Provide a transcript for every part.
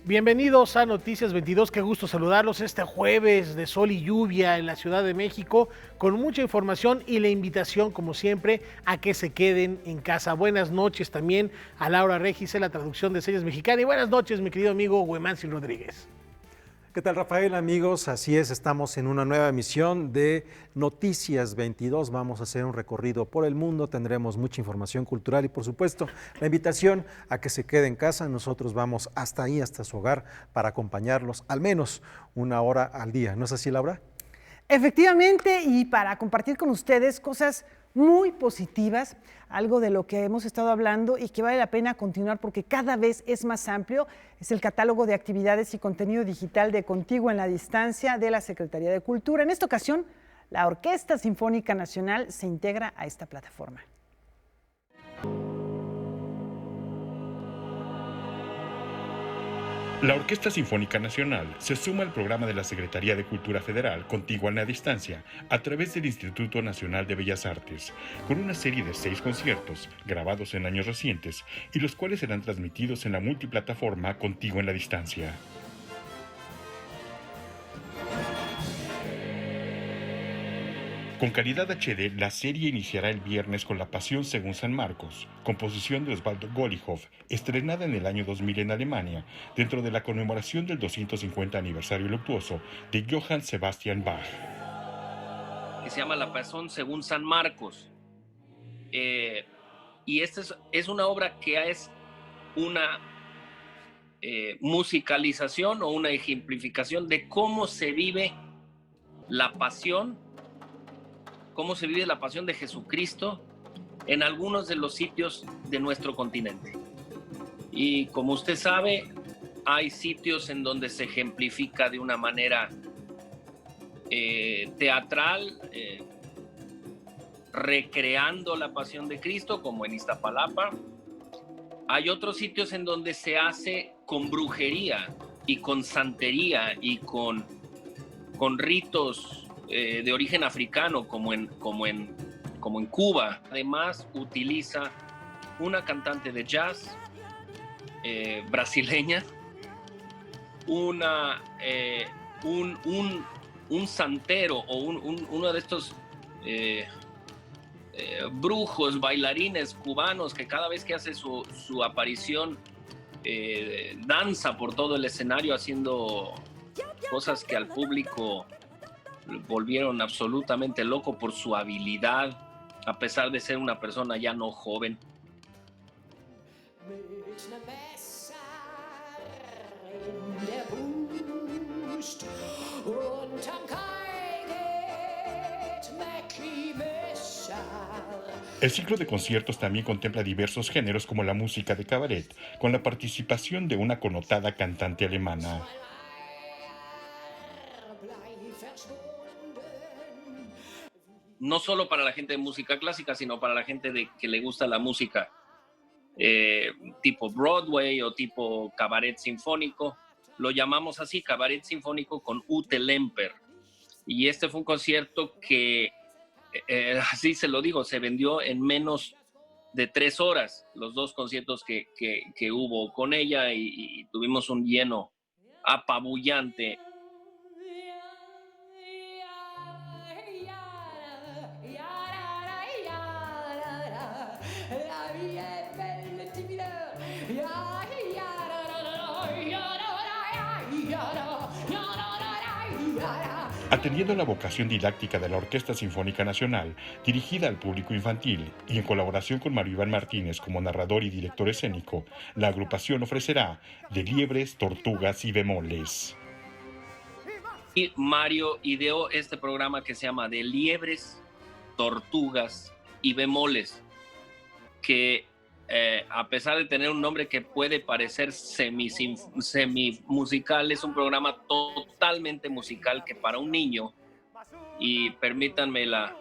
Bienvenidos a Noticias 22, qué gusto saludarlos este jueves de sol y lluvia en la Ciudad de México, con mucha información y la invitación, como siempre, a que se queden en casa. Buenas noches también a Laura Regis en la traducción de Señas Mexicana y buenas noches, mi querido amigo Huemansi Rodríguez. ¿Qué tal, Rafael? Amigos, así es, estamos en una nueva emisión de Noticias 22. Vamos a hacer un recorrido por el mundo, tendremos mucha información cultural y, por supuesto, la invitación a que se quede en casa. Nosotros vamos hasta ahí, hasta su hogar, para acompañarlos al menos una hora al día. ¿No es así, Laura? Efectivamente, y para compartir con ustedes cosas muy positivas, algo de lo que hemos estado hablando y que vale la pena continuar porque cada vez es más amplio, es el catálogo de actividades y contenido digital de Contigo en la Distancia de la Secretaría de Cultura. En esta ocasión, la Orquesta Sinfónica Nacional se integra a esta plataforma. La Orquesta Sinfónica Nacional se suma al programa de la Secretaría de Cultura Federal Contigo en la Distancia a través del Instituto Nacional de Bellas Artes, con una serie de 6 conciertos grabados en años recientes y los cuales serán transmitidos en la multiplataforma Contigo en la Distancia. Con calidad HD, la serie iniciará el viernes con La Pasión según San Marcos, composición de Osvaldo Golijov, estrenada en el año 2000 en Alemania, dentro de la conmemoración del 250 aniversario luctuoso de Johann Sebastian Bach. Que se llama La Pasión según San Marcos. Y esta es una obra que es una musicalización o una ejemplificación de cómo se vive la pasión, cómo se vive la pasión de Jesucristo en algunos de los sitios de nuestro continente. Y como usted sabe, hay sitios en donde se ejemplifica de una manera teatral, recreando la pasión de Cristo, como en Iztapalapa. Hay otros sitios en donde se hace con brujería y con santería y con ritos de origen africano, como en Cuba. Además, utiliza una cantante de jazz brasileña, un santero o uno de estos brujos, bailarines cubanos que cada vez que hace su aparición danza por todo el escenario haciendo cosas que al público volvieron absolutamente loco por su habilidad, a pesar de ser una persona ya no joven. El ciclo de conciertos también contempla diversos géneros como la música de cabaret, con la participación de una connotada cantante alemana. No solo para la gente de música clásica, sino para la gente que le gusta la música tipo Broadway o tipo cabaret sinfónico. Lo llamamos así, cabaret sinfónico con Ute Lemper. Y este fue un concierto que, así se lo digo, se vendió en menos de 3 horas, los 2 conciertos que hubo con ella, y tuvimos un lleno apabullante. Atendiendo a la vocación didáctica de la Orquesta Sinfónica Nacional, dirigida al público infantil y en colaboración con Mario Iván Martínez como narrador y director escénico, la agrupación ofrecerá De liebres, tortugas y bemoles. Y Mario ideó este programa que se llama De liebres, tortugas y bemoles, que a pesar de tener un nombre que puede parecer semi-musical, es un programa totalmente musical que para un niño, y permítanme la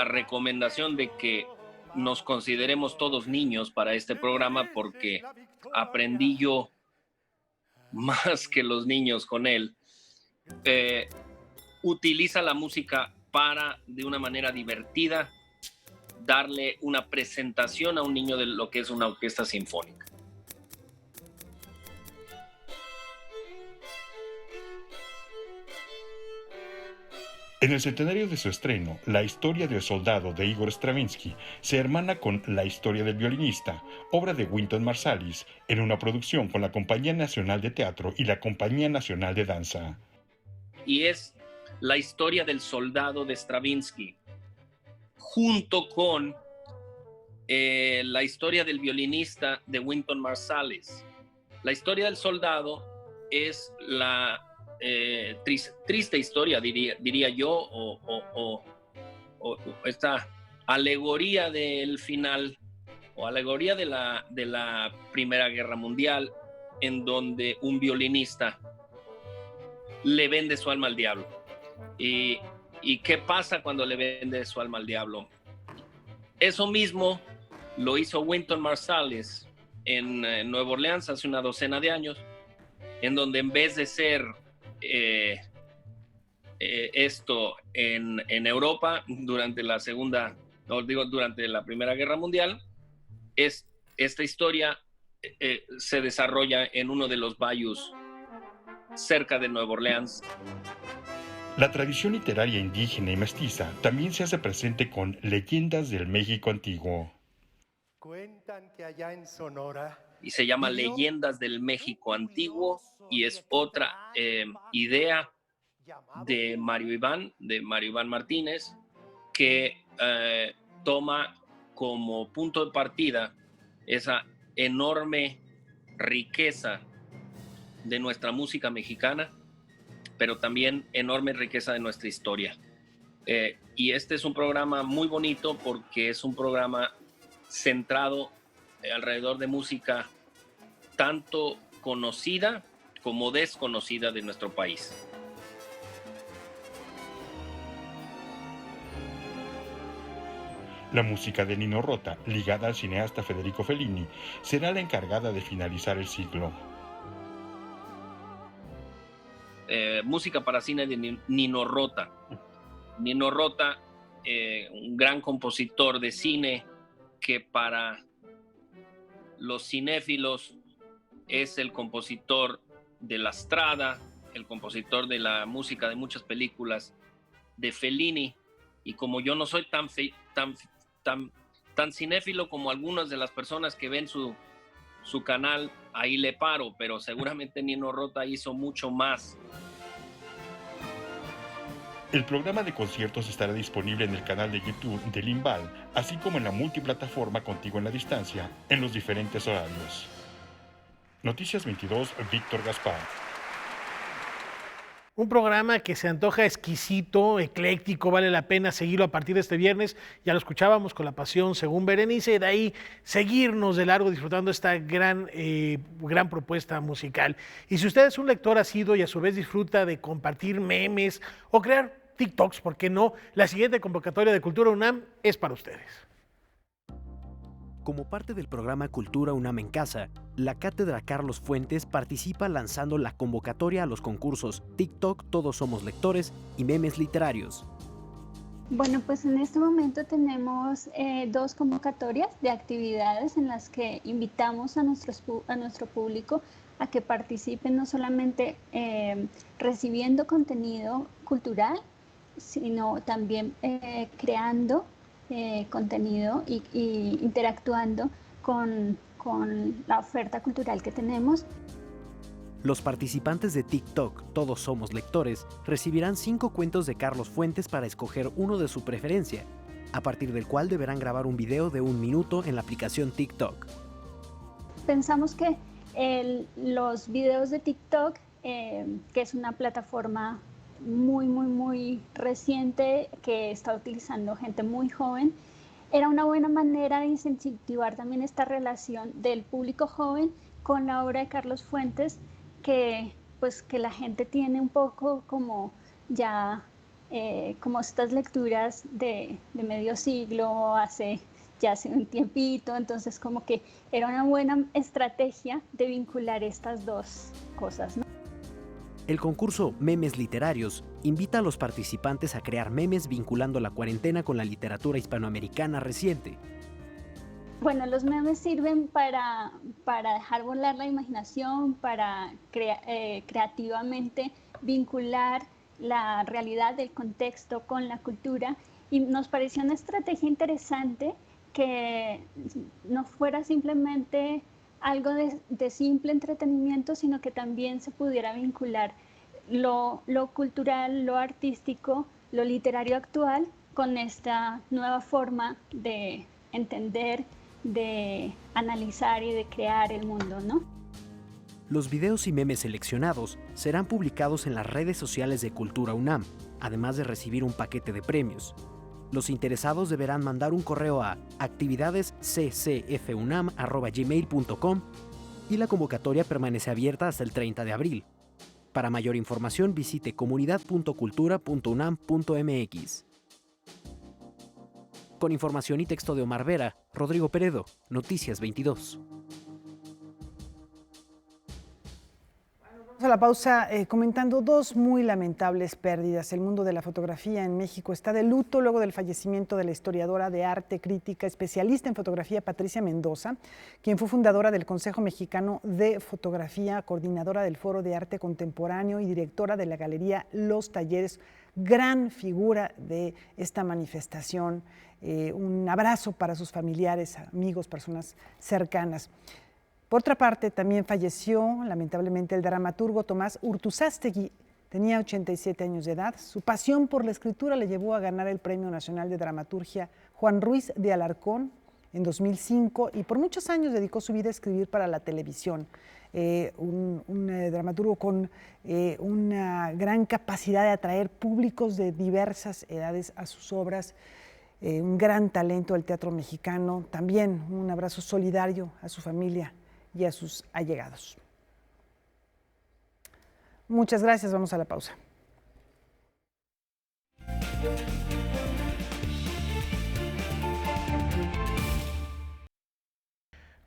recomendación de que nos consideremos todos niños para este programa, porque aprendí yo más que los niños con él. Utiliza la música para, de una manera divertida, darle una presentación a un niño de lo que es una orquesta sinfónica. En el centenario de su estreno, La historia del soldado de Igor Stravinsky se hermana con La historia del violinista, obra de Wynton Marsalis, en una producción con la Compañía Nacional de Teatro y la Compañía Nacional de Danza. Y es la historia del soldado de Stravinsky, junto con la historia del violinista de Wynton Marsalis. La historia del soldado es la triste historia, diría yo, o esta alegoría del final, o alegoría de la Primera Guerra Mundial, en donde un violinista le vende su alma al diablo. ¿Y qué pasa cuando le vende su alma al diablo? Eso mismo lo hizo Wynton Marsalis en Nueva Orleans hace una docena de años, en donde en vez de ser esto en Europa durante durante la Primera Guerra Mundial, esta historia se desarrolla en uno de los bayous cerca de Nueva Orleans. La tradición literaria indígena y mestiza también se hace presente con Leyendas del México Antiguo. Cuentan que allá en Sonora, y se llama Leyendas del México Antiguo, y es otra idea de Mario Iván Martínez, que toma como punto de partida esa enorme riqueza de nuestra música mexicana, pero también enorme riqueza de nuestra historia. Y este es un programa muy bonito porque es un programa centrado alrededor de música tanto conocida como desconocida de nuestro país. La música de Nino Rota, ligada al cineasta Federico Fellini, será la encargada de finalizar el ciclo. Música para cine de Nino Rota. Nino Rota, un gran compositor de cine que para los cinéfilos es el compositor de La Strada, el compositor de la música de muchas películas de Fellini. Y como yo no soy tan cinéfilo como algunas de las personas que ven su canal, ahí le paro, pero seguramente Nino Rota hizo mucho más. El programa de conciertos estará disponible en el canal de YouTube de Limbal, así como en la multiplataforma Contigo en la Distancia, en los diferentes horarios. Noticias 22, Víctor Gaspar. Un programa que se antoja exquisito, ecléctico, vale la pena seguirlo a partir de este viernes. Ya lo escuchábamos con La Pasión según Berenice, y de ahí seguirnos de largo disfrutando esta gran propuesta musical. Y si usted es un lector asiduo y a su vez disfruta de compartir memes o crear TikToks, ¿por qué no? La siguiente convocatoria de Cultura UNAM es para ustedes. Como parte del programa Cultura UNAM en Casa, la Cátedra Carlos Fuentes participa lanzando la convocatoria a los concursos TikTok Todos Somos Lectores y Memes Literarios. Bueno, pues en este momento tenemos 2 convocatorias de actividades en las que invitamos a nuestro público a que participen no solamente recibiendo contenido cultural, sino también creando contenido y interactuando con la oferta cultural que tenemos. Los participantes de TikTok Todos Somos Lectores recibirán 5 cuentos de Carlos Fuentes para escoger uno de su preferencia, a partir del cual deberán grabar un video de 1 minuto en la aplicación TikTok. Pensamos que los videos de TikTok, que es una plataforma muy reciente que está utilizando gente muy joven, era una buena manera de incentivar también esta relación del público joven con la obra de Carlos Fuentes, que la gente tiene un poco como ya como estas lecturas de medio siglo, hace un tiempito. Entonces como que era una buena estrategia de vincular estas dos cosas, ¿no? El concurso Memes Literarios invita a los participantes a crear memes vinculando la cuarentena con la literatura hispanoamericana reciente. Bueno, los memes sirven para dejar volar la imaginación, para creativamente vincular la realidad del contexto con la cultura, y nos pareció una estrategia interesante que no fuera simplemente algo de simple entretenimiento, sino que también se pudiera vincular lo cultural, lo artístico, lo literario actual con esta nueva forma de entender, de analizar y de crear el mundo, ¿no? Los videos y memes seleccionados serán publicados en las redes sociales de Cultura UNAM, además de recibir un paquete de premios. Los interesados deberán mandar un correo a actividadesccfunam@gmail.com y la convocatoria permanece abierta hasta el 30 de abril. Para mayor información visite comunidad.cultura.unam.mx. Con información y texto de Omar Vera, Rodrigo Peredo, Noticias 22. A la pausa comentando dos muy lamentables pérdidas. El mundo de la fotografía en México está de luto luego del fallecimiento de la historiadora de arte, crítica, especialista en fotografía Patricia Mendoza, quien fue fundadora del Consejo Mexicano de Fotografía, coordinadora del Foro de Arte Contemporáneo y directora de la Galería Los Talleres, gran figura de esta manifestación. Un abrazo para sus familiares, amigos, personas cercanas. Por otra parte, también falleció lamentablemente el dramaturgo Tomás Urtuzástegui. Tenía 87 años de edad. Su pasión por la escritura le llevó a ganar el Premio Nacional de Dramaturgia Juan Ruiz de Alarcón en 2005 y por muchos años dedicó su vida a escribir para la televisión. Un dramaturgo con una gran capacidad de atraer públicos de diversas edades a sus obras. Un gran talento del teatro mexicano. También un abrazo solidario a su familia y a sus allegados. Muchas gracias, vamos a la pausa.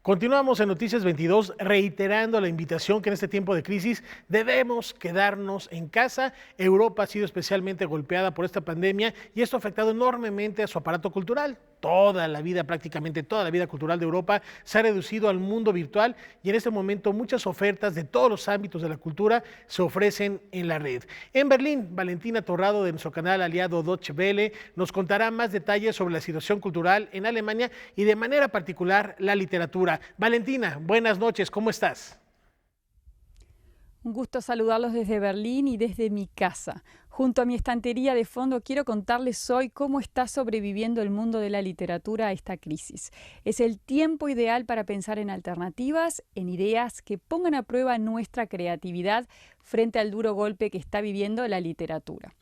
Continuamos en Noticias 22, reiterando la invitación que en este tiempo de crisis debemos quedarnos en casa. Europa ha sido especialmente golpeada por esta pandemia y esto ha afectado enormemente a su aparato cultural. Toda la vida, prácticamente toda la vida cultural de Europa se ha reducido al mundo virtual y en este momento muchas ofertas de todos los ámbitos de la cultura se ofrecen en la red. En Berlín, Valentina Torrado de nuestro canal aliado Deutsche Welle nos contará más detalles sobre la situación cultural en Alemania y de manera particular la literatura. Valentina, buenas noches, ¿cómo estás? Un gusto saludarlos desde Berlín y desde mi casa. Junto a mi estantería de fondo quiero contarles hoy cómo está sobreviviendo el mundo de la literatura a esta crisis. Es el tiempo ideal para pensar en alternativas, en ideas que pongan a prueba nuestra creatividad frente al duro golpe que está viviendo la literatura.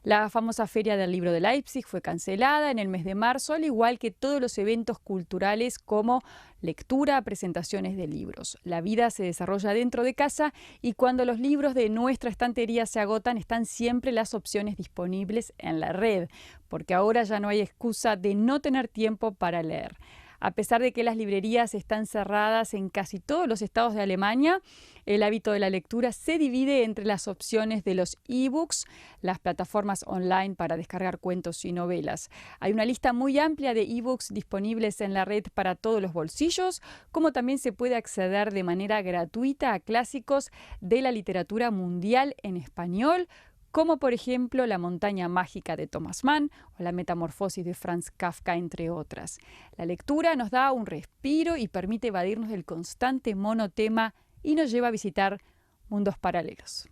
La famosa Feria del Libro de Leipzig fue cancelada en el mes de marzo, al igual que todos los eventos culturales como lectura, presentaciones de libros. La vida se desarrolla dentro de casa y cuando los libros de nuestra estantería se agotan, están siempre las opciones disponibles en la red, porque ahora ya no hay excusa de no tener tiempo para leer. A pesar de que las librerías están cerradas en casi todos los estados de Alemania, el hábito de la lectura se divide entre las opciones de los e-books, las plataformas online para descargar cuentos y novelas. Hay una lista muy amplia de e-books disponibles en la red para todos los bolsillos, como también se puede acceder de manera gratuita a clásicos de la literatura mundial en español, como por ejemplo La montaña mágica de Thomas Mann o La metamorfosis de Franz Kafka, entre otras. La lectura nos da un respiro y permite evadirnos del constante monotema y nos lleva a visitar mundos paralelos.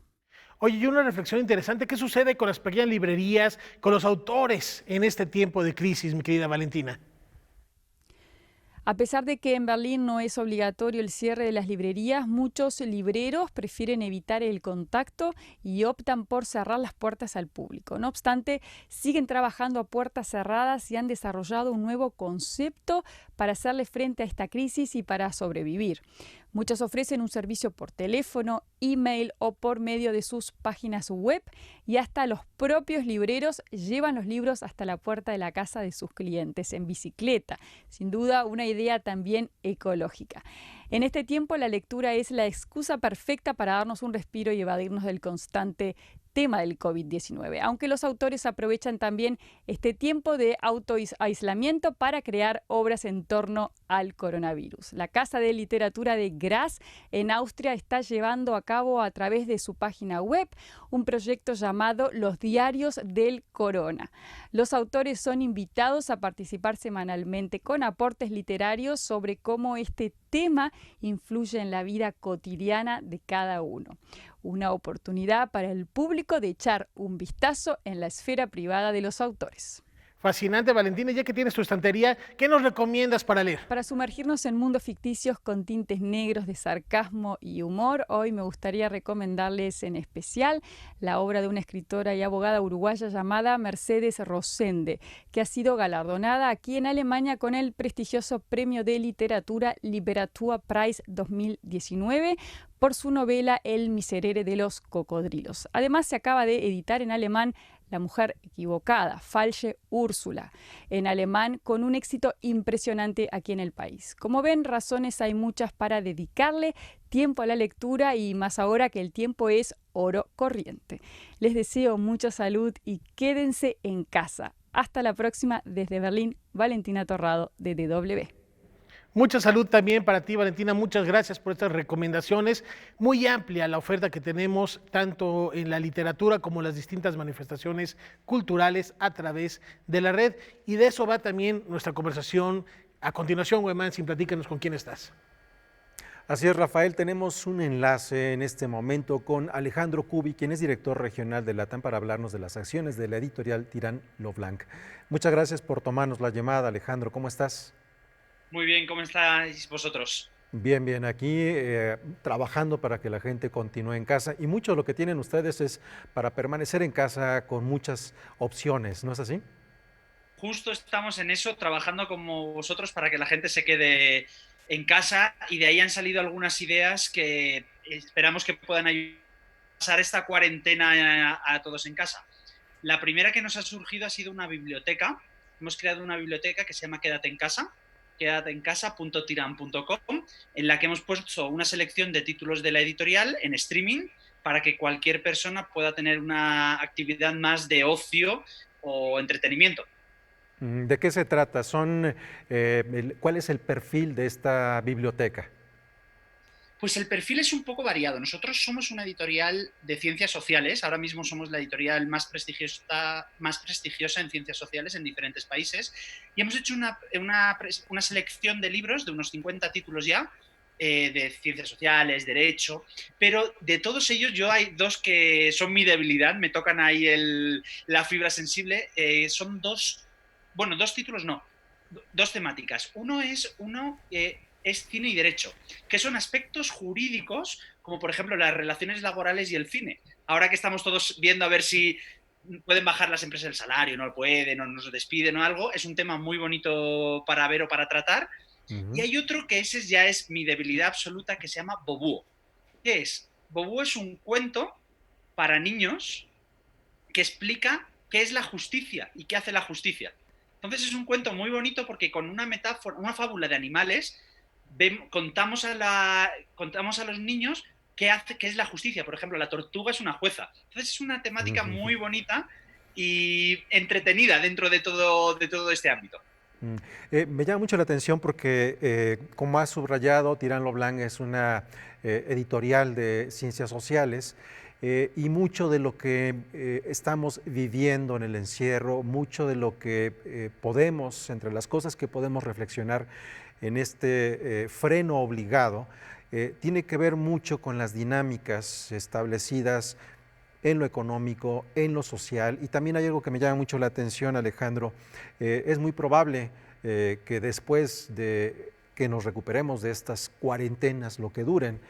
Oye, y una reflexión interesante, ¿qué sucede con las pequeñas librerías, con los autores en este tiempo de crisis, mi querida Valentina? A pesar de que en Berlín no es obligatorio el cierre de las librerías, muchos libreros prefieren evitar el contacto y optan por cerrar las puertas al público. No obstante, siguen trabajando a puertas cerradas y han desarrollado un nuevo concepto para hacerle frente a esta crisis y para sobrevivir. Muchos ofrecen un servicio por teléfono, email o por medio de sus páginas web y hasta los propios libreros llevan los libros hasta la puerta de la casa de sus clientes en bicicleta. Sin duda, una idea también ecológica. En este tiempo, la lectura es la excusa perfecta para darnos un respiro y evadirnos del constante tema del COVID-19, aunque los autores aprovechan también este tiempo de autoaislamiento para crear obras en torno al coronavirus. La Casa de Literatura de Graz en Austria está llevando a cabo a través de su página web un proyecto llamado Los Diarios del Corona. Los autores son invitados a participar semanalmente con aportes literarios sobre cómo este tema influye en la vida cotidiana de cada uno. Una oportunidad para el público de echar un vistazo en la esfera privada de los autores. Fascinante, Valentina. Ya que tienes tu estantería, ¿qué nos recomiendas para leer? Para sumergirnos en mundos ficticios con tintes negros de sarcasmo y humor, hoy me gustaría recomendarles en especial la obra de una escritora y abogada uruguaya llamada Mercedes Rosende, que ha sido galardonada aquí en Alemania con el prestigioso Premio de Literatura Literaturpreis 2019 por su novela El miserere de los cocodrilos. Además, se acaba de editar en alemán La mujer equivocada, Falsche Úrsula, en alemán, con un éxito impresionante aquí en el país. Como ven, razones hay muchas para dedicarle tiempo a la lectura y más ahora que el tiempo es oro corriente. Les deseo mucha salud y quédense en casa. Hasta la próxima. Desde Berlín, Valentina Torrado, de DW. Mucha salud también para ti, Valentina. Muchas gracias por estas recomendaciones. Muy amplia la oferta que tenemos, tanto en la literatura como en las distintas manifestaciones culturales a través de la red. Y de eso va también nuestra conversación. A continuación, Wemansi, platícanos con quién estás. Así es, Rafael, tenemos un enlace en este momento con Alejandro Cubi, quien es director regional de LATAM, para hablarnos de las acciones de la editorial Tirán Lo Blanc. Muchas gracias por tomarnos la llamada, Alejandro. ¿Cómo estás? Muy bien, ¿cómo estáis vosotros? Bien, bien, aquí trabajando para que la gente continúe en casa, y mucho de lo que tienen ustedes es para permanecer en casa con muchas opciones, ¿no es así? Justo estamos en eso, trabajando como vosotros para que la gente se quede en casa, y de ahí han salido algunas ideas que esperamos que puedan ayudar a pasar esta cuarentena a todos en casa. La primera que nos ha surgido ha sido una biblioteca. Hemos creado una biblioteca que se llama Quédate en casa, quedateencasa.tiran.com, en la que hemos puesto una selección de títulos de la editorial en streaming para que cualquier persona pueda tener una actividad más de ocio o entretenimiento. ¿De qué se trata? ¿Cuál es el perfil de esta biblioteca? Pues el perfil es un poco variado. Nosotros somos una editorial de ciencias sociales. Ahora mismo somos la editorial más prestigiosa en ciencias sociales en diferentes países. Y hemos hecho una selección de libros, de unos 50 títulos ya, de ciencias sociales, derecho. Pero de todos ellos, hay dos que son mi debilidad, me tocan ahí la fibra sensible. Son dos títulos, no, dos temáticas. Uno es cine y derecho, que son aspectos jurídicos, como por ejemplo las relaciones laborales y el cine. Ahora que estamos todos viendo a ver si pueden bajar las empresas el salario, no lo pueden, o nos despiden o algo, es un tema muy bonito para ver o para tratar. Y hay otro que ese ya es mi debilidad absoluta, que se llama Bobúo. ¿Qué es? Bobúo es un cuento para niños que explica qué es la justicia y qué hace la justicia. Entonces es un cuento muy bonito porque con una metáfora, una fábula de animales, contamos a los niños qué es la justicia. Por ejemplo, la tortuga es una jueza. Entonces es una temática muy bonita y entretenida dentro de todo este ámbito. Me llama mucho la atención porque, como has subrayado, Tirán Lo Blanc es una editorial de ciencias sociales, y mucho de lo que estamos viviendo en el encierro, mucho de lo que podemos, entre las cosas que podemos reflexionar en este freno obligado, tiene que ver mucho con las dinámicas establecidas en lo económico, en lo social. Y también hay algo que me llama mucho la atención, Alejandro. Es muy probable que después de que nos recuperemos de estas cuarentenas, lo que duren,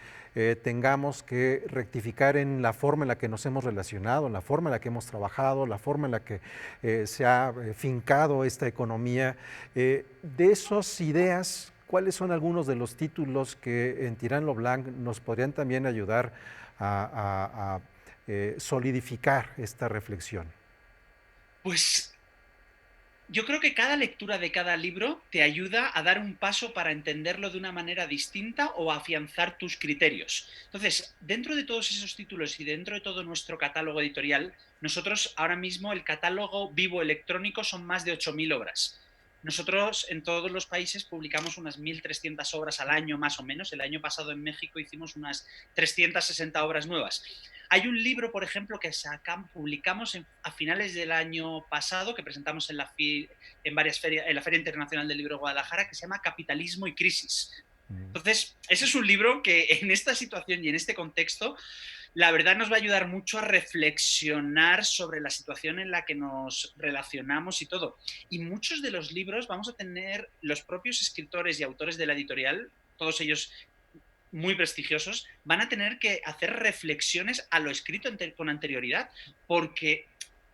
tengamos que rectificar en la forma en la que nos hemos relacionado, en la forma en la que hemos trabajado, la forma en la que se ha fincado esta economía. De esas ideas, ¿cuáles son algunos de los títulos que en Tirán Lo Blanc nos podrían también ayudar a solidificar esta reflexión? Pues yo creo que cada lectura de cada libro te ayuda a dar un paso para entenderlo de una manera distinta o a afianzar tus criterios. Entonces, dentro de todos esos títulos y dentro de todo nuestro catálogo editorial, nosotros ahora mismo el catálogo vivo electrónico son más de 8.000 obras. Nosotros en todos los países publicamos unas 1.300 obras al año más o menos. El año pasado en México hicimos unas 360 obras nuevas. Hay un libro, por ejemplo, que publicamos a finales del año pasado, que presentamos en la Feria Internacional del Libro de Guadalajara, que se llama Capitalismo y Crisis. Entonces, ese es un libro que en esta situación y en este contexto, la verdad nos va a ayudar mucho a reflexionar sobre la situación en la que nos relacionamos y todo. Y muchos de los libros vamos a tener los propios escritores y autores de la editorial, todos ellos muy prestigiosos, van a tener que hacer reflexiones a lo escrito con anterioridad, porque,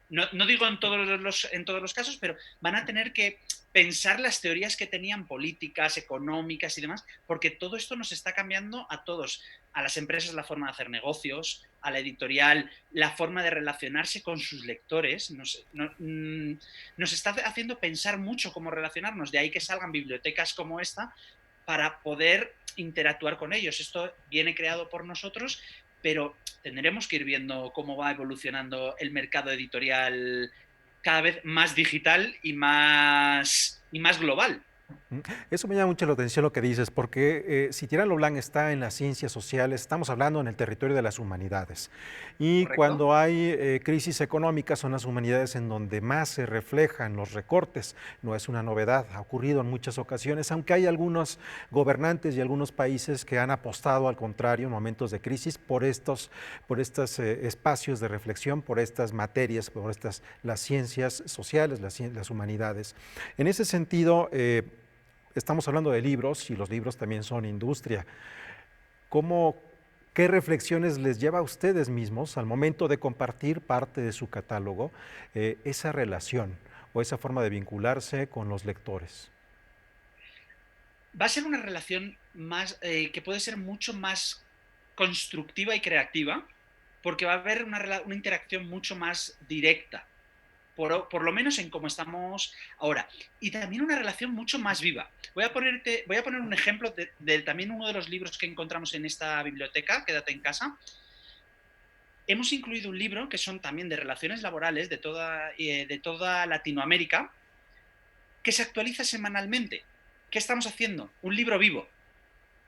no digo en todos los casos, pero van a tener que pensar las teorías que tenían políticas, económicas y demás, porque todo esto nos está cambiando a todos, a las empresas la forma de hacer negocios, a la editorial la forma de relacionarse con sus lectores, nos está haciendo pensar mucho cómo relacionarnos, de ahí que salgan bibliotecas como esta para poder interactuar con ellos. Esto viene creado por nosotros, pero tendremos que ir viendo cómo va evolucionando el mercado editorial cada vez más digital y más global. Eso me llama mucho la atención lo que dices, porque si Tirán lo Blanc está en las ciencias sociales, estamos hablando en el territorio de las humanidades. Y Correcto. Cuando hay crisis económicas, son las humanidades en donde más se reflejan los recortes. No es una novedad, ha ocurrido en muchas ocasiones, aunque hay algunos gobernantes y algunos países que han apostado al contrario en momentos de crisis por estos espacios de reflexión, por estas materias, las ciencias sociales, las humanidades. En ese sentido, estamos hablando de libros y los libros también son industria. ¿Qué reflexiones les lleva a ustedes mismos al momento de compartir parte de su catálogo, esa relación o esa forma de vincularse con los lectores? Va a ser una relación más que puede ser mucho más constructiva y creativa, porque va a haber una interacción mucho más directa. Por lo menos en cómo estamos ahora. Y también una relación mucho más viva. Voy a poner un ejemplo de también uno de los libros que encontramos en esta biblioteca, Quédate en casa. Hemos incluido un libro que son también de relaciones laborales de toda Latinoamérica, que se actualiza semanalmente. ¿Qué estamos haciendo? Un libro vivo.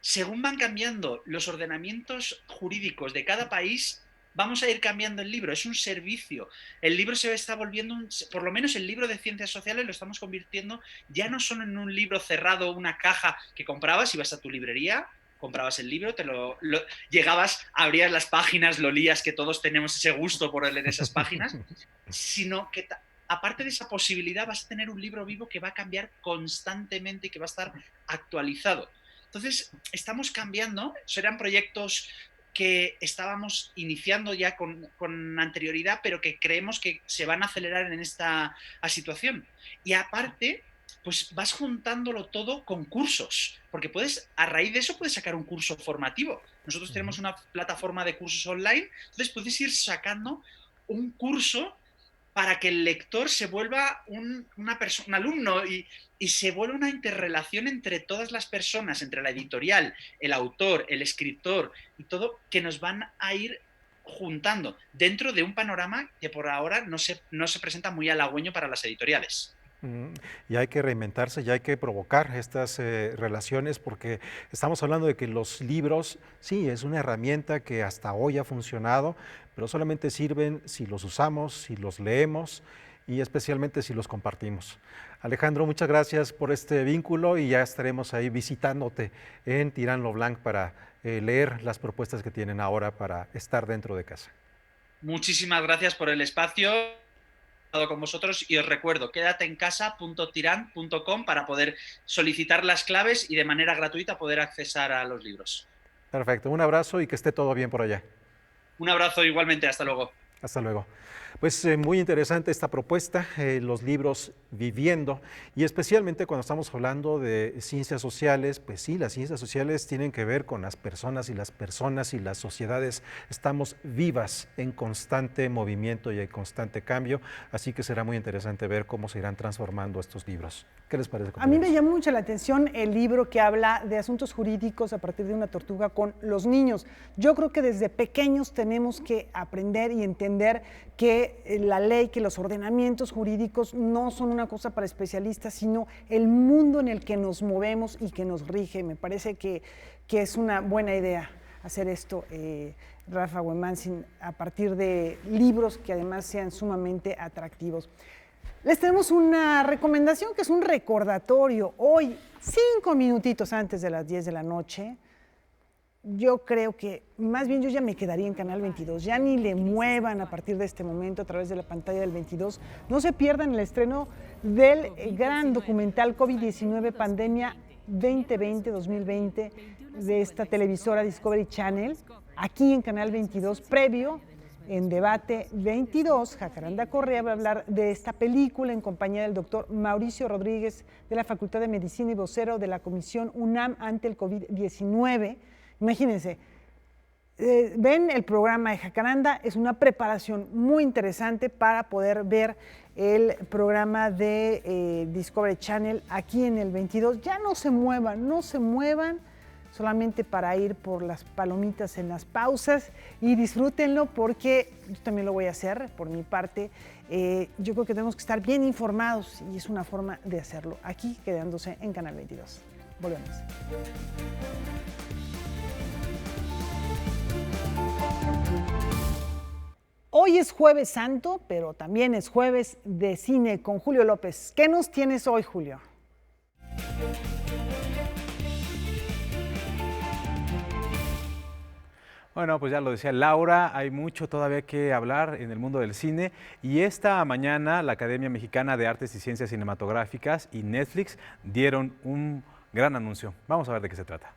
Según van cambiando los ordenamientos jurídicos de cada país, vamos a ir cambiando el libro, es un servicio. El libro se está volviendo, por lo menos el libro de ciencias sociales lo estamos convirtiendo ya no solo en un libro cerrado, una caja que comprabas, ibas a tu librería, comprabas el libro, llegabas, abrías las páginas, lo lías, que todos tenemos ese gusto por leer esas páginas, sino que aparte de esa posibilidad vas a tener un libro vivo que va a cambiar constantemente y que va a estar actualizado. Entonces, estamos cambiando, serán proyectos que estábamos iniciando ya con anterioridad, pero que creemos que se van a acelerar en esta situación. Y aparte, pues vas juntándolo todo con cursos, porque a raíz de eso puedes sacar un curso formativo. Nosotros tenemos una plataforma de cursos online, entonces puedes ir sacando un curso para que el lector se vuelva un alumno y se vuelva una interrelación entre todas las personas, entre la editorial, el autor, el escritor y todo, que nos van a ir juntando dentro de un panorama que por ahora no se presenta muy halagüeño para las editoriales. Y hay que reinventarse, y hay que provocar estas relaciones, porque estamos hablando de que los libros, sí, es una herramienta que hasta hoy ha funcionado, pero solamente sirven si los usamos, si los leemos y especialmente si los compartimos. Alejandro, muchas gracias por este vínculo y ya estaremos ahí visitándote en Tirán lo Blanc para leer las propuestas que tienen ahora para estar dentro de casa. Muchísimas gracias por el espacio con vosotros y os recuerdo, quédateencasa.tirán.com para poder solicitar las claves y de manera gratuita poder accesar a los libros. Perfecto, un abrazo y que esté todo bien por allá. Un abrazo igualmente, hasta luego. Hasta luego. Pues muy interesante esta propuesta, los libros viviendo, y especialmente cuando estamos hablando de ciencias sociales, pues sí, las ciencias sociales tienen que ver con las personas y las sociedades estamos vivas en constante movimiento y en constante cambio, así que será muy interesante ver cómo se irán transformando estos libros. ¿Qué les parece, A mí compañeros? me llama mucho la atención el libro que habla de asuntos jurídicos a partir de una tortuga con los niños. Yo creo que desde pequeños tenemos que aprender y entender que la ley, que los ordenamientos jurídicos no son una cosa para especialistas, sino el mundo en el que nos movemos y que nos rige. Me parece que es una buena idea hacer esto, Rafa Wemansinn, a partir de libros que además sean sumamente atractivos. Les tenemos una recomendación que es un recordatorio. Hoy, 5 minutitos antes de las 10 de la noche, yo creo que, más bien yo ya me quedaría en Canal 22, ya ni le muevan a partir de este momento a través de la pantalla del 22. No se pierdan el estreno del gran documental COVID-19 Pandemia 2020-2020 de esta televisora Discovery Channel, aquí en Canal 22, previo. En Debate 22, Jacaranda Correa va a hablar de esta película en compañía del doctor Mauricio Rodríguez de la Facultad de Medicina y vocero de la Comisión UNAM ante el COVID-19. Imagínense, ven el programa de Jacaranda, es una preparación muy interesante para poder ver el programa de Discovery Channel aquí en el 22. Ya no se muevan, solamente para ir por las palomitas en las pausas y disfrútenlo porque yo también lo voy a hacer por mi parte. Yo creo que tenemos que estar bien informados y es una forma de hacerlo aquí quedándose en Canal 22. Volvemos. Hoy es Jueves Santo, pero también es jueves de cine con Julio López. ¿Qué nos tienes hoy, Julio? Bueno, pues ya lo decía Laura, hay mucho todavía que hablar en el mundo del cine y esta mañana la Academia Mexicana de Artes y Ciencias Cinematográficas y Netflix dieron un gran anuncio. Vamos a ver de qué se trata.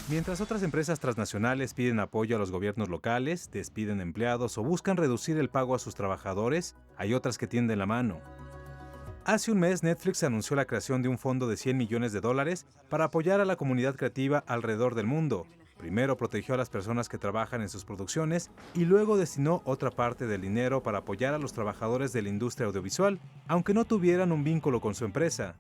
Mientras otras empresas transnacionales piden apoyo a los gobiernos locales, despiden empleados o buscan reducir el pago a sus trabajadores, hay otras que tienden la mano. Hace un mes, Netflix anunció la creación de un fondo de $100 millones para apoyar a la comunidad creativa alrededor del mundo. Primero protegió a las personas que trabajan en sus producciones y luego destinó otra parte del dinero para apoyar a los trabajadores de la industria audiovisual, aunque no tuvieran un vínculo con su empresa.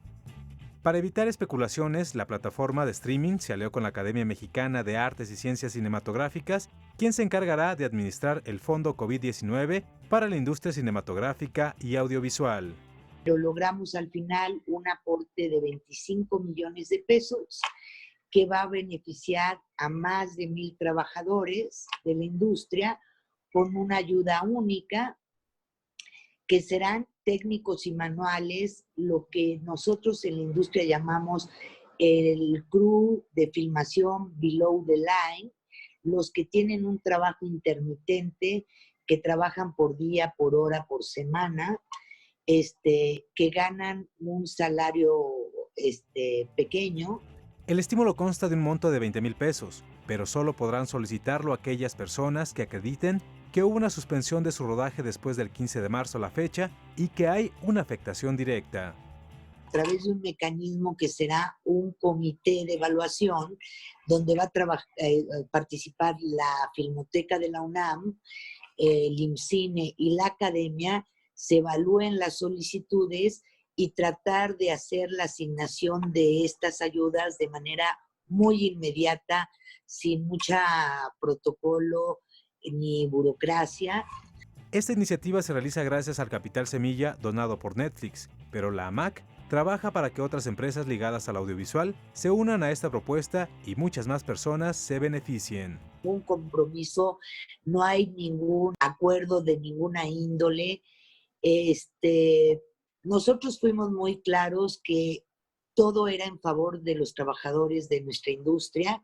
Para evitar especulaciones, la plataforma de streaming se alió con la Academia Mexicana de Artes y Ciencias Cinematográficas, quien se encargará de administrar el Fondo COVID-19 para la industria cinematográfica y audiovisual. Pero logramos al final un aporte de 25 millones de pesos que va a beneficiar a más de 1,000 trabajadores de la industria con una ayuda única que serán técnicos y manuales, lo que nosotros en la industria llamamos el crew de filmación below the line, los que tienen un trabajo intermitente, que trabajan por día, por hora, por semana, que ganan un salario pequeño. El estímulo consta de un monto de 20,000 pesos, pero solo podrán solicitarlo aquellas personas que acrediten que hubo una suspensión de su rodaje después del 15 de marzo a la fecha y que hay una afectación directa. A través de un mecanismo que será un comité de evaluación donde va a participar la Filmoteca de la UNAM, el IMCINE y la Academia, se evalúen las solicitudes y tratar de hacer la asignación de estas ayudas de manera muy inmediata, sin mucha protocolo ni burocracia. Esta iniciativa se realiza gracias al capital semilla donado por Netflix, pero la AMAC trabaja para que otras empresas ligadas al audiovisual se unan a esta propuesta y muchas más personas se beneficien. Un compromiso, no hay ningún acuerdo de ninguna índole. Nosotros fuimos muy claros que todo era en favor de los trabajadores de nuestra industria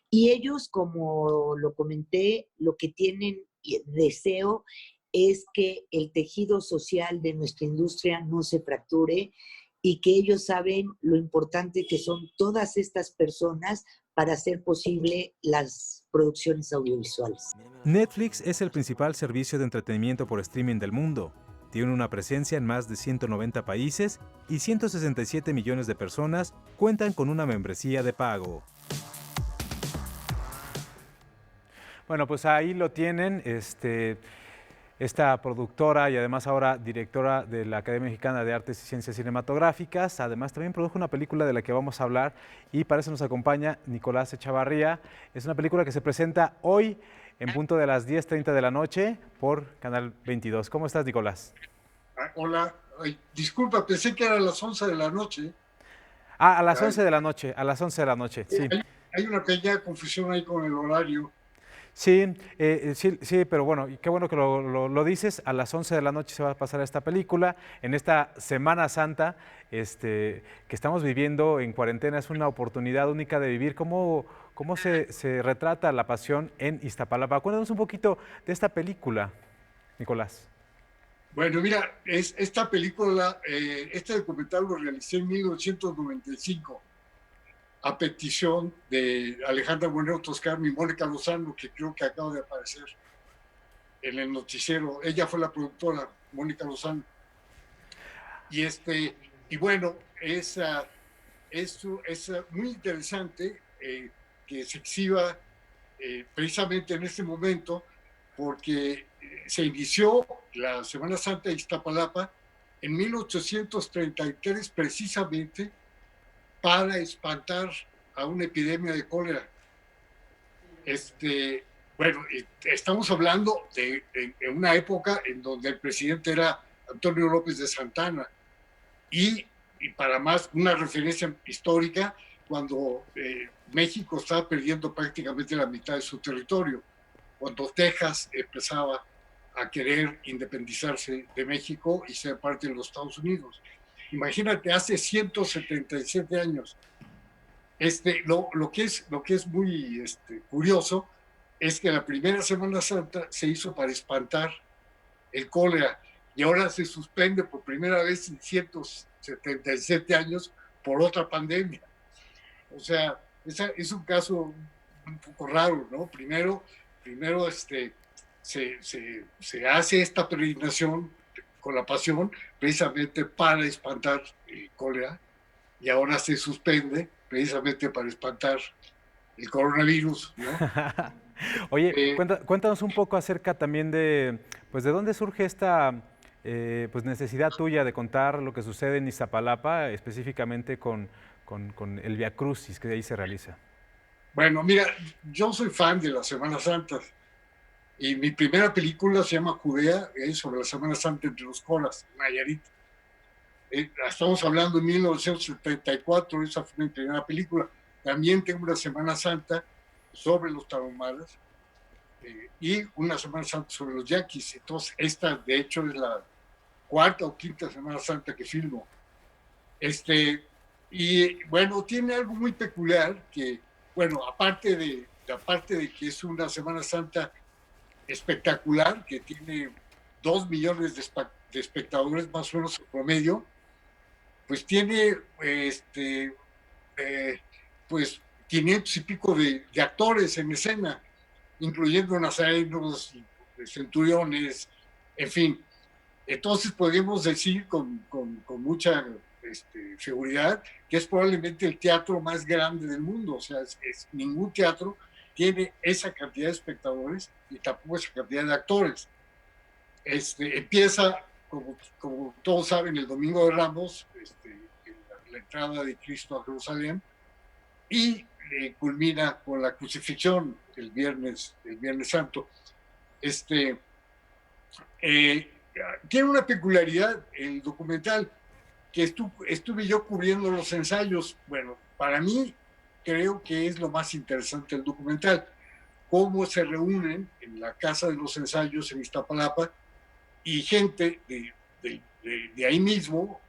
y ellos, como lo comenté, lo que tienen deseo es que el tejido social de nuestra industria no se fracture y que ellos saben lo importante que son todas estas personas para hacer posible las producciones audiovisuales. Netflix es el principal servicio de entretenimiento por streaming del mundo. Tiene una presencia en más de 190 países y 167 millones de personas cuentan con una membresía de pago. Bueno, pues ahí lo tienen, esta productora y además ahora directora de la Academia Mexicana de Artes y Ciencias Cinematográficas. Además también produjo una película de la que vamos a hablar y para eso nos acompaña Nicolás Echavarría. Es una película que se presenta hoy en punto de las 10:30 de la noche por Canal 22. ¿Cómo estás, Nicolás? Hola, ay, disculpa, pensé que era a las 11 de la noche. Ah, a las 11 de la noche, a las 11 de la noche, sí. Hay una pequeña confusión ahí con el horario. Sí, sí, pero bueno, y qué bueno que lo dices. A las 11 de la noche se va a pasar esta película. En esta Semana Santa que estamos viviendo en cuarentena, es una oportunidad única de vivir. ¿Cómo se retrata la pasión en Iztapalapa? Cuéntanos un poquito de esta película, Nicolás. Bueno, mira, esta película, este documental lo realicé en 1995. A petición de Alejandra Moreno Toscano y Mónica Lozano, que creo que acaba de aparecer en el noticiero. Ella fue la productora, Mónica Lozano. Y bueno, es muy interesante que se exhiba precisamente en este momento, porque se inició la Semana Santa de Iztapalapa en 1833 precisamente para espantar a una epidemia de cólera. Bueno, estamos hablando de una época en donde el presidente era Antonio López de Santana y para más una referencia histórica, cuando México estaba perdiendo prácticamente la mitad de su territorio, cuando Texas empezaba a querer independizarse de México y ser parte de los Estados Unidos. Imagínate, hace 177 años. Lo que es muy curioso es que la primera Semana Santa se hizo para espantar el cólera y ahora se suspende por primera vez en 177 años por otra pandemia. O sea, es un caso un poco raro, ¿no? Primero se hace esta peregrinación con la pasión precisamente para espantar el cólera y ahora se suspende precisamente para espantar el coronavirus, ¿no? Oye, cuéntanos un poco acerca también de dónde surge esta necesidad tuya de contar lo que sucede en Iztapalapa, específicamente con el Vía Crucis que de ahí se realiza. Bueno, mira, yo soy fan de la Semana Santa y mi primera película se llama Judea, es sobre la Semana Santa entre los coras, Nayarit. Estamos hablando de 1974, esa fue mi primera película. También tengo una Semana Santa sobre los tarahumaras y una Semana Santa sobre los yaquis. Entonces, esta de hecho es la cuarta o quinta Semana Santa que filmo. Y bueno, tiene algo muy peculiar que, bueno, aparte de que es una Semana Santa espectacular, que tiene 2 millones de espectadores más o menos en promedio, pues tiene pues 500 y pico de actores en escena, incluyendo nazarenos, centuriones, en fin. Entonces podemos decir con mucha seguridad que es probablemente el teatro más grande del mundo. O sea, ningún teatro tiene esa cantidad de espectadores y tampoco esa cantidad de actores. Empieza, como todos saben, el Domingo de Ramos, la entrada de Cristo a Jerusalén, y culmina con la crucifixión el Viernes Santo. Tiene una peculiaridad el documental, que estuve yo cubriendo los ensayos. Bueno, para mí creo que es lo más interesante del documental, cómo se reúnen en la Casa de los Ensayos en Iztapalapa y gente de ahí mismo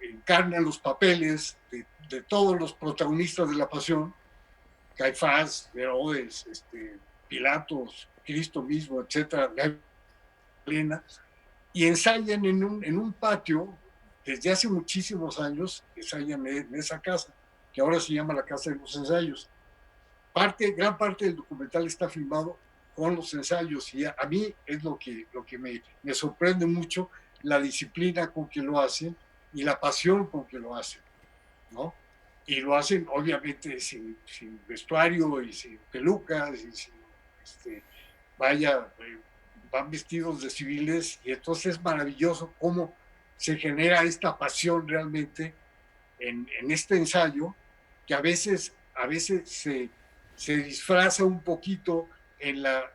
encarnan los papeles de todos los protagonistas de la pasión: Caifás, Herodes, Pilatos, Cristo mismo, etcétera, Elena, y ensayan en un patio desde hace muchísimos años, ensayan en esa casa. que ahora se llama la Casa de los Ensayos. Gran parte del documental está filmado con los ensayos y a mí es lo que me sorprende mucho, la disciplina con que lo hacen y la pasión con que lo hacen, ¿no? Y lo hacen obviamente sin vestuario y sin pelucas y sin, van vestidos de civiles y entonces es maravilloso cómo se genera esta pasión realmente en este ensayo, que a veces se disfraza un poquito en la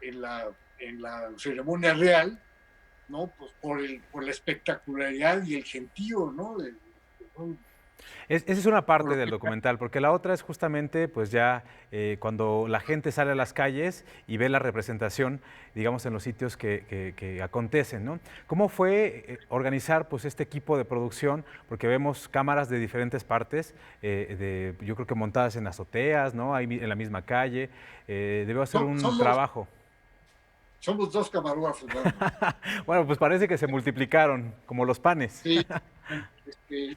ceremonia real, ¿no? Pues por la espectacularidad y el gentío, ¿no? Esa es una parte del documental, porque la otra es justamente, pues ya cuando la gente sale a las calles y ve la representación, digamos, en los sitios que acontecen, ¿no? ¿Cómo fue organizar, pues, este equipo de producción? Porque vemos cámaras de diferentes partes, yo creo que montadas en azoteas, ¿no? Ahí en la misma calle. Debió hacer un trabajo. Somos 2 camarógrafos, ¿no? Bueno, pues parece que se multiplicaron, como los panes. Sí, sí.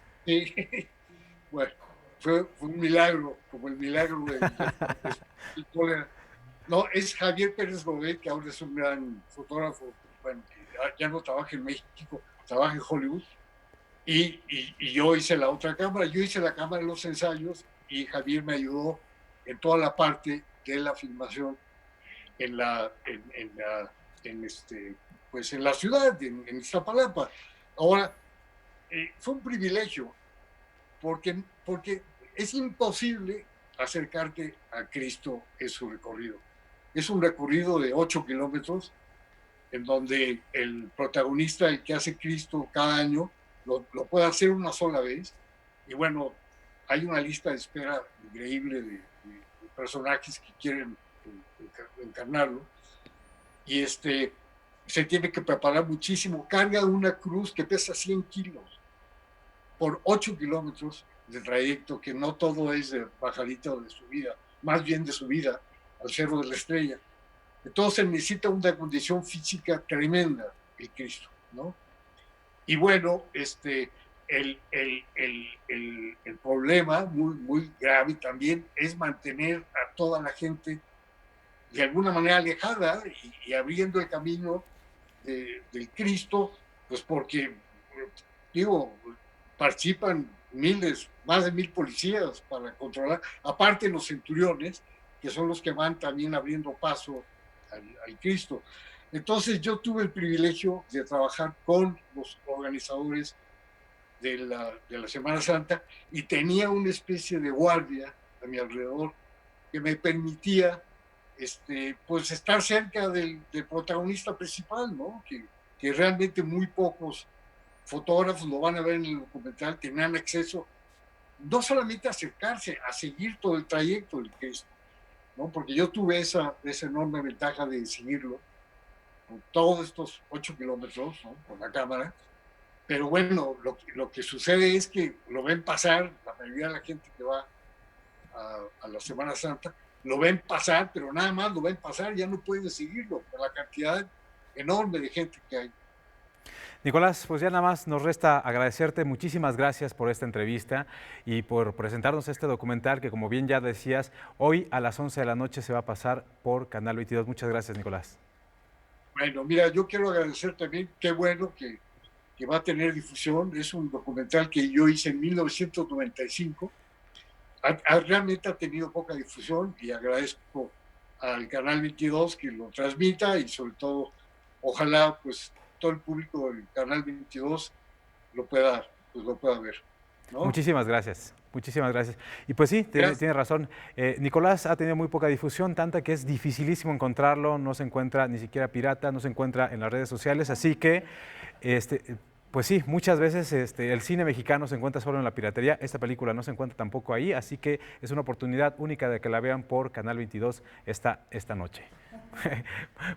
Bueno, fue un milagro, como el milagro del cólera. No, es Javier Pérez Godet, que ahora es un gran fotógrafo, bueno, que ya no trabaja en México, trabaja en Hollywood, y yo hice la otra cámara, yo hice la cámara de los ensayos, y Javier me ayudó en toda la parte de la filmación en la ciudad, en Iztapalapa. Ahora, fue un privilegio, porque es imposible acercarte a Cristo en su recorrido. Es un recorrido de 8 kilómetros, en donde el protagonista, el que hace Cristo cada año, lo puede hacer una sola vez. Y bueno, hay una lista de espera increíble de personajes que quieren encarnarlo. Y se tiene que preparar muchísimo. Carga una cruz que pesa 100 kilos por 8 kilómetros de trayecto, que no todo es de bajadita o de subida, más bien de subida al Cerro de la Estrella. Entonces necesita una condición física tremenda el Cristo, ¿no? Y bueno, el problema muy, muy grave también es mantener a toda la gente de alguna manera alejada y abriendo el camino del Cristo, pues porque, digo, participan más de 1000 policías para controlar, aparte los centuriones, que son los que van también abriendo paso al Cristo. Entonces yo tuve el privilegio de trabajar con los organizadores de la Semana Santa y tenía una especie de guardia a mi alrededor que me permitía pues estar cerca del protagonista principal, ¿no? Que realmente muy pocos fotógrafos, lo van a ver en el documental, tenían acceso no solamente a acercarse, a seguir todo el trayecto del Cristo, ¿no? Porque yo tuve esa enorme ventaja de seguirlo con todos estos 8 kilómetros, ¿no? Con la cámara. Pero bueno, lo que sucede es que lo ven pasar, la mayoría de la gente que va a la Semana Santa, lo ven pasar, pero nada más lo ven pasar, ya no pueden seguirlo por la cantidad enorme de gente que hay. Nicolás, pues ya nada más nos resta agradecerte, muchísimas gracias por esta entrevista y por presentarnos este documental que, como bien ya decías, hoy a las 11 de la noche se va a pasar por Canal 22. Muchas gracias, Nicolás. Bueno, mira, yo quiero agradecer también, qué bueno que va a tener difusión. Es un documental que yo hice en 1995. Realmente ha tenido poca difusión y agradezco al Canal 22 que lo transmita y sobre todo, ojalá pues todo el público del Canal 22 lo pueda ver, ¿no? Muchísimas gracias. Muchísimas gracias. Y pues sí, tiene razón. Nicolás ha tenido muy poca difusión, tanta que es dificilísimo encontrarlo, no se encuentra ni siquiera pirata, no se encuentra en las redes sociales, así que pues sí, muchas veces el cine mexicano se encuentra solo en la piratería, esta película no se encuentra tampoco ahí, así que es una oportunidad única de que la vean por Canal 22 esta noche.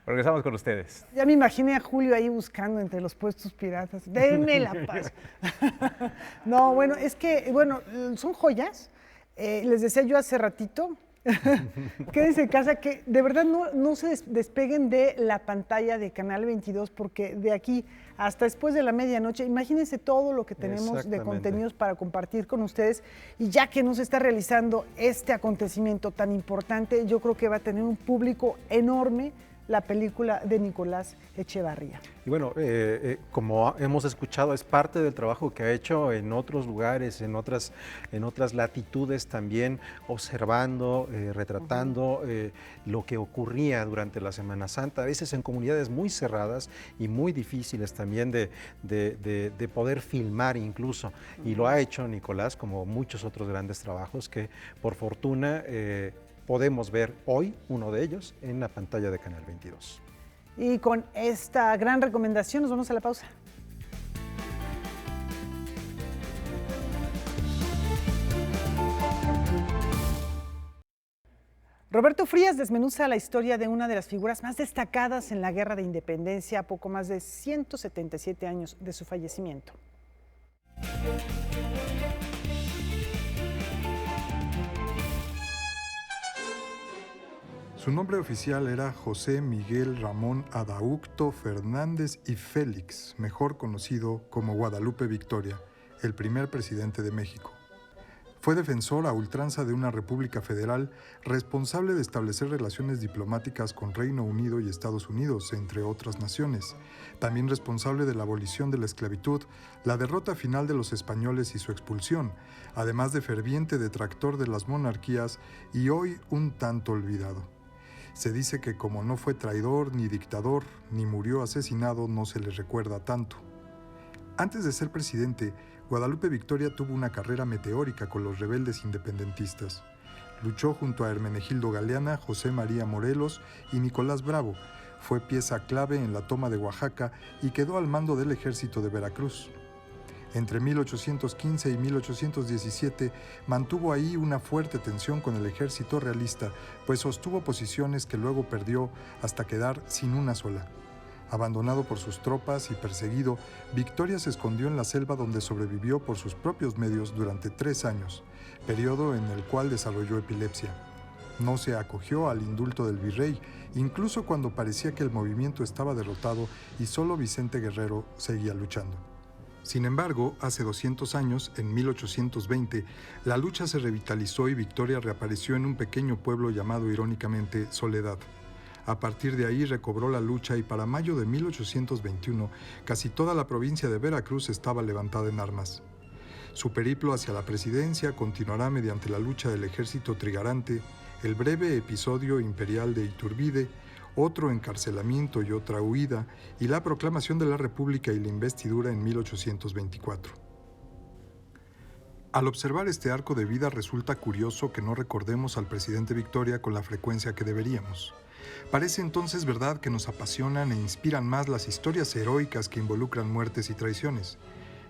Regresamos con ustedes. Ya me imaginé a Julio ahí buscando entre los puestos piratas. Denme la paz. No, bueno, es que, bueno, son joyas. Les decía yo hace ratito, Quédense en casa, que de verdad no se despeguen de la pantalla de Canal 22, porque de aquí hasta después de la medianoche, imagínense todo lo que tenemos de contenidos para compartir con ustedes, y ya que nos está realizando este acontecimiento tan importante, yo creo que va a tener un público enorme la película de Nicolás Echevarría. Y bueno, como hemos escuchado, es parte del trabajo que ha hecho en otros lugares, en otras latitudes también, observando, retratando lo que ocurría durante la Semana Santa, a veces en comunidades muy cerradas y muy difíciles también de poder filmar incluso. Y lo ha hecho Nicolás, como muchos otros grandes trabajos que por fortuna podemos ver hoy, uno de ellos, en la pantalla de Canal 22. Y con esta gran recomendación nos vamos a la pausa. Roberto Frías desmenuza la historia de una de las figuras más destacadas en la Guerra de Independencia, a poco más de 177 años de su fallecimiento. Su nombre oficial era José Miguel Ramón Adaucto Fernández y Félix, mejor conocido como Guadalupe Victoria, el primer presidente de México. Fue defensor a ultranza de una república federal responsable de establecer relaciones diplomáticas con Reino Unido y Estados Unidos, entre otras naciones. También responsable de la abolición de la esclavitud, la derrota final de los españoles y su expulsión, además de ferviente detractor de las monarquías y hoy un tanto olvidado. Se dice que como no fue traidor ni dictador, ni murió asesinado, no se le recuerda tanto. Antes de ser presidente, Guadalupe Victoria tuvo una carrera meteórica con los rebeldes independentistas. Luchó junto a Hermenegildo Galeana, José María Morelos y Nicolás Bravo. Fue pieza clave en la toma de Oaxaca y quedó al mando del ejército de Veracruz. Entre 1815 y 1817 mantuvo ahí una fuerte tensión con el ejército realista, pues sostuvo posiciones que luego perdió hasta quedar sin una sola. Abandonado por sus tropas y perseguido, Victoria se escondió en la selva donde sobrevivió por sus propios medios durante 3 años, periodo en el cual desarrolló epilepsia. No se acogió al indulto del virrey, incluso cuando parecía que el movimiento estaba derrotado y solo Vicente Guerrero seguía luchando. Sin embargo, hace 200 años, en 1820, la lucha se revitalizó y Victoria reapareció en un pequeño pueblo llamado irónicamente Soledad. A partir de ahí recobró la lucha y para mayo de 1821, casi toda la provincia de Veracruz estaba levantada en armas. Su periplo hacia la presidencia continuará mediante la lucha del ejército trigarante, el breve episodio imperial de Iturbide, otro encarcelamiento y otra huida, y la proclamación de la República y la investidura en 1824. Al observar este arco de vida resulta curioso que no recordemos al presidente Victoria con la frecuencia que deberíamos. Parece entonces verdad que nos apasionan e inspiran más las historias heroicas que involucran muertes y traiciones.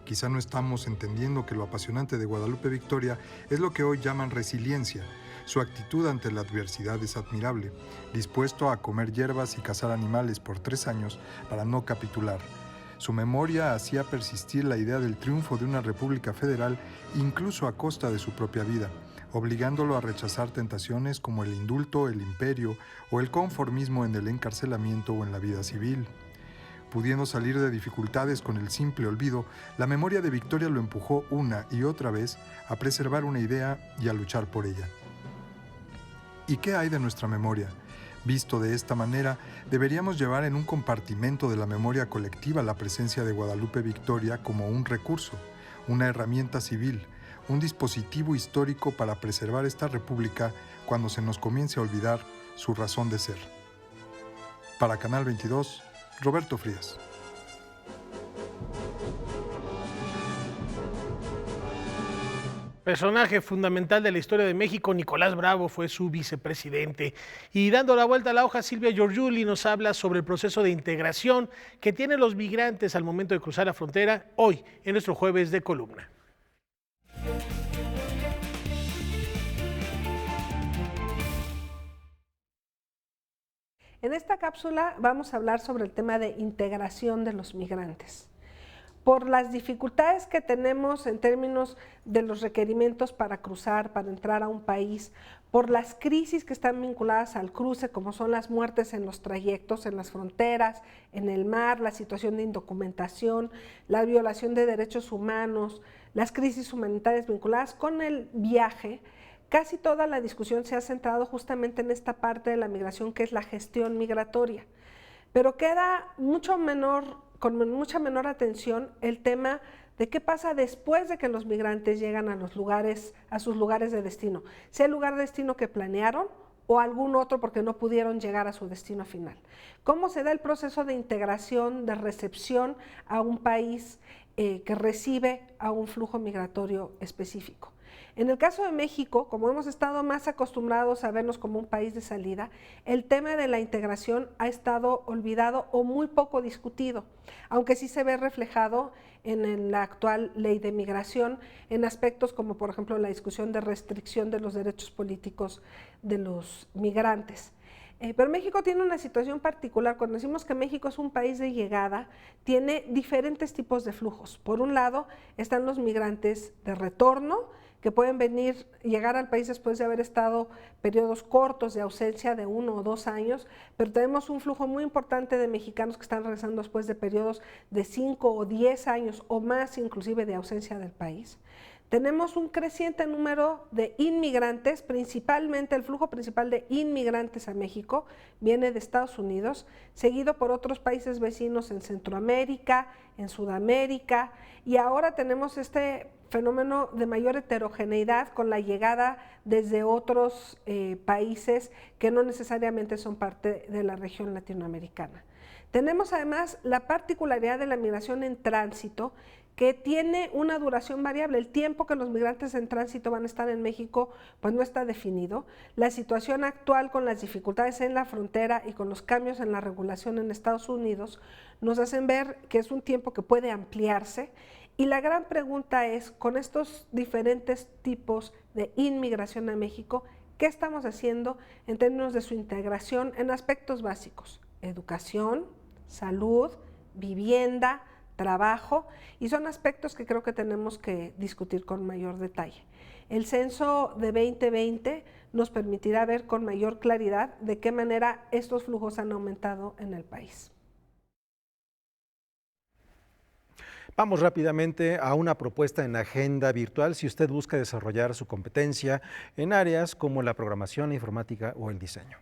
Quizá no estamos entendiendo que lo apasionante de Guadalupe Victoria es lo que hoy llaman resiliencia. Su actitud ante la adversidad es admirable, dispuesto a comer hierbas y cazar animales por 3 años para no capitular. Su memoria hacía persistir la idea del triunfo de una república federal incluso a costa de su propia vida, obligándolo a rechazar tentaciones como el indulto, el imperio o el conformismo en el encarcelamiento o en la vida civil. Pudiendo salir de dificultades con el simple olvido, la memoria de Victoria lo empujó una y otra vez a preservar una idea y a luchar por ella. ¿Y qué hay de nuestra memoria? Visto de esta manera, deberíamos llevar en un compartimento de la memoria colectiva la presencia de Guadalupe Victoria como un recurso, una herramienta civil, un dispositivo histórico para preservar esta república cuando se nos comience a olvidar su razón de ser. Para Canal 22, Roberto Frías. Personaje fundamental de la historia de México, Nicolás Bravo fue su vicepresidente. Y dando la vuelta a la hoja, Silvia Giorgiuli nos habla sobre el proceso de integración que tienen los migrantes al momento de cruzar la frontera, hoy en nuestro Jueves de Columna. En esta cápsula vamos a hablar sobre el tema de integración de los migrantes. por las dificultades que tenemos en términos de los requerimientos para cruzar, para entrar a un país, por las crisis que están vinculadas al cruce, como son las muertes en los trayectos, en las fronteras, en el mar, la situación de indocumentación, la violación de derechos humanos, las crisis humanitarias vinculadas con el viaje. Casi toda la discusión se ha centrado justamente en esta parte de la migración, que es la gestión migratoria. Pero queda con mucha menor atención el tema de qué pasa después de que los migrantes llegan a sus lugares de destino, sea el lugar de destino que planearon o algún otro porque no pudieron llegar a su destino final. ¿Cómo se da el proceso de integración, de recepción a un país que recibe a un flujo migratorio específico? En el caso de México, como hemos estado más acostumbrados a vernos como un país de salida, el tema de la integración ha estado olvidado o muy poco discutido, aunque sí se ve reflejado en la actual ley de migración, en aspectos como por ejemplo la discusión de restricción de los derechos políticos de los migrantes. Pero México tiene una situación particular. Cuando decimos que México es un país de llegada, tiene diferentes tipos de flujos. Por un lado están los migrantes de retorno, que pueden llegar al país después de haber estado periodos cortos de ausencia de 1 o 2 años, pero tenemos un flujo muy importante de mexicanos que están regresando después de periodos de 5 o 10 años o más inclusive de ausencia del país. Tenemos un creciente número de inmigrantes, principalmente el flujo principal de inmigrantes a México viene de Estados Unidos, seguido por otros países vecinos en Centroamérica, en Sudamérica, y ahora tenemos este fenómeno de mayor heterogeneidad con la llegada desde otros países que no necesariamente son parte de la región latinoamericana. Tenemos además la particularidad de la migración en tránsito, que tiene una duración variable. El tiempo que los migrantes en tránsito van a estar en México pues no está definido. La situación actual con las dificultades en la frontera y con los cambios en la regulación en Estados Unidos nos hacen ver que es un tiempo que puede ampliarse. Y la gran pregunta es, con estos diferentes tipos de inmigración a México, ¿qué estamos haciendo en términos de su integración en aspectos básicos? Educación, salud, vivienda, trabajo, y son aspectos que creo que tenemos que discutir con mayor detalle. El censo de 2020 nos permitirá ver con mayor claridad de qué manera estos flujos han aumentado en el país. Vamos rápidamente a una propuesta en agenda virtual si usted busca desarrollar su competencia en áreas como la programación, la informática o el diseño.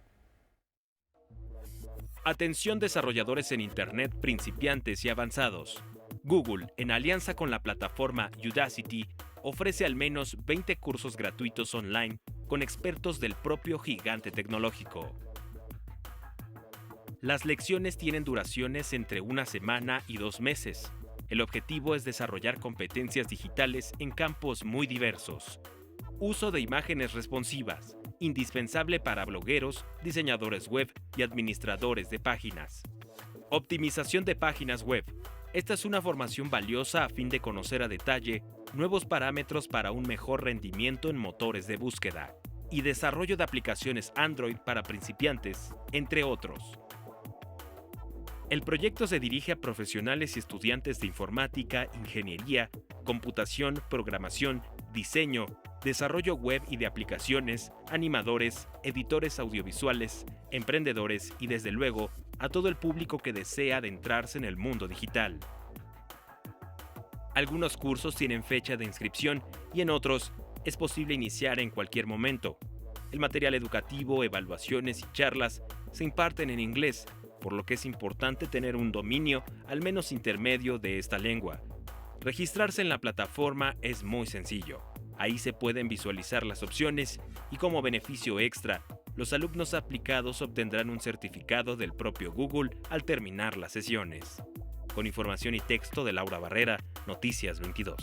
Atención desarrolladores en Internet principiantes y avanzados. Google, en alianza con la plataforma Udacity, ofrece al menos 20 cursos gratuitos online con expertos del propio gigante tecnológico. Las lecciones tienen duraciones entre 1 semana y 2 meses. El objetivo es desarrollar competencias digitales en campos muy diversos. Uso de imágenes responsivas, indispensable para blogueros, diseñadores web y administradores de páginas. Optimización de páginas web. Esta es una formación valiosa a fin de conocer a detalle nuevos parámetros para un mejor rendimiento en motores de búsqueda y desarrollo de aplicaciones Android para principiantes, entre otros. El proyecto se dirige a profesionales y estudiantes de informática, ingeniería, computación, programación, diseño, desarrollo web y de aplicaciones, animadores, editores audiovisuales, emprendedores y desde luego a todo el público que desea adentrarse en el mundo digital. Algunos cursos tienen fecha de inscripción y en otros es posible iniciar en cualquier momento. El material educativo, evaluaciones y charlas se imparten en inglés, por lo que es importante tener un dominio al menos intermedio de esta lengua. Registrarse en la plataforma es muy sencillo. Ahí se pueden visualizar las opciones y como beneficio extra, los alumnos aplicados obtendrán un certificado del propio Google al terminar las sesiones. Con información y texto de Laura Barrera, Noticias 22.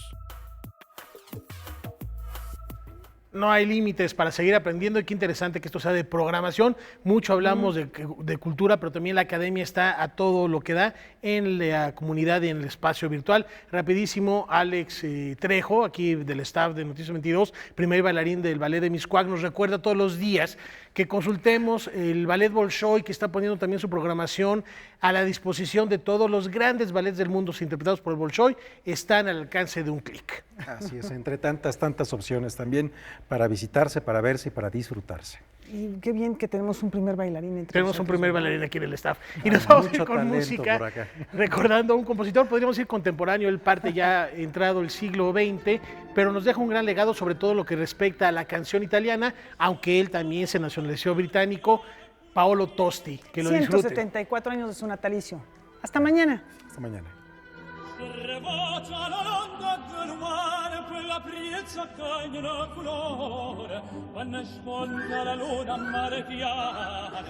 No hay límites para seguir aprendiendo y qué interesante que esto sea de programación. Mucho hablamos de cultura, pero también la academia está a todo lo que da en la comunidad y en el espacio virtual. Rapidísimo, Alex Trejo, aquí del staff de Noticias 22, primer bailarín del Ballet de Mixcoac, nos recuerda todos los días que consultemos el Ballet Bolshoi, que está poniendo también su programación a la disposición de todos los grandes ballets del mundo interpretados por el Bolshoi, están al alcance de un clic. Así es, entre tantas opciones también para visitarse, para verse y para disfrutarse. Y qué bien que tenemos un primer bailarín. Tenemos un primer bailarín aquí en el staff. Y nos vamos a ir con música, recordando a un compositor, podríamos ir contemporáneo, él parte ya entrado el siglo XX, pero nos deja un gran legado sobre todo lo que respecta a la canción italiana, aunque él también se nacionalizó británico, Paolo Tosti, que lo disfruten. 174 años de su natalicio. Hasta mañana. Hasta mañana. Quella priezza cagna colore, quando spunta la luna a mare chiara.